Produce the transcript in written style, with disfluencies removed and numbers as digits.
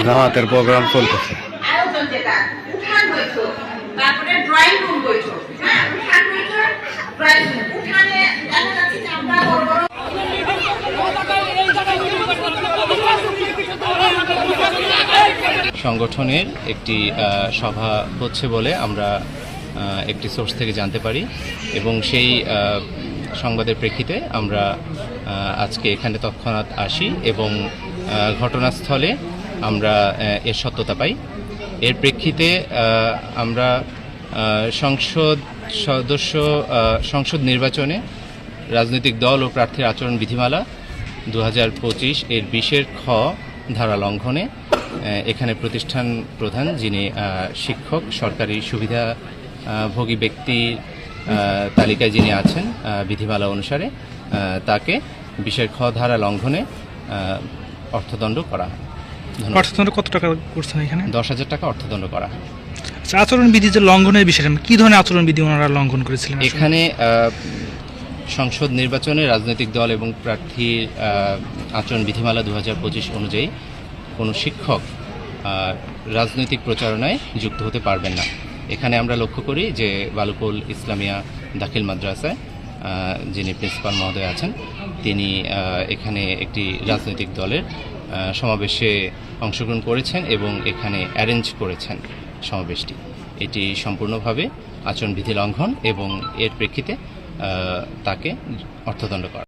জামাতের প্রোগ্রাম চলতেছে। আয়োজন যেটা উঠান বৈঠক, তারপরে ড্রয়িং রুম বৈঠক, হ্যাঁ উঠান বৈঠক, ড্রয়িং রুম। উঠানে দেখা যাচ্ছে যে আমরা বড় বড় সংগঠনের একটি সভা হচ্ছে বলে আমরা একটি সোর্স থেকে জানতে পারি এবং সেই সংবাদের প্রেক্ষিতে আমরা আজকে এখানে তৎক্ষণাৎ আসি এবং ঘটনাস্থলে আমরা এর সত্যতা পাই। এর প্রেক্ষিতে আমরা সংসদ নির্বাচনে রাজনৈতিক দল ও প্রার্থীর আচরণ বিধিমালা 2025 এর 20-এর খ ধারা লঙ্ঘনে এখানে প্রতিষ্ঠান প্রধান যিনি শিক্ষক সরকারি সুবিধাভোগী ব্যক্তি তালিকায় যিনি আছেন বিধিমালা অনুসারে তাকে 20-এর খ ধারা লঙ্ঘনে অর্থদণ্ড করা হয়। অর্থদণ্ড কত টাকা করছেন এখানে? 10,000 টাকা অর্থদণ্ড করা হয়। আচ্ছা, আচরণবিধি যে লঙ্ঘনের বিষয়টা কি ধরনের আচরণবিধি ওনারা লঙ্ঘন করেছিলেন? এখানে সংসদ নির্বাচনে রাজনৈতিক দল এবং প্রার্থীর আচরণ বিধিমালা 2025 অনুযায়ী কোনো শিক্ষক রাজনৈতিক প্রচারণায় যুক্ত হতে পারবেন না। এখানে আমরা লক্ষ্য করি যে বালুকুল ইসলামিয়া দাখিল মাদ্রাসায় যিনি প্রিন্সিপাল মহোদয় আছেন তিনি এখানে একটি রাজনৈতিক দলের সমাবেশে অংশগ্রহণ করেছেন এবং এখানে অ্যারেঞ্জ করেছেন সমাবেশটি। এটি সম্পূর্ণভাবে আচরণবিধি লঙ্ঘন এবং এর প্রেক্ষিতে তাকে অর্থদণ্ড করা।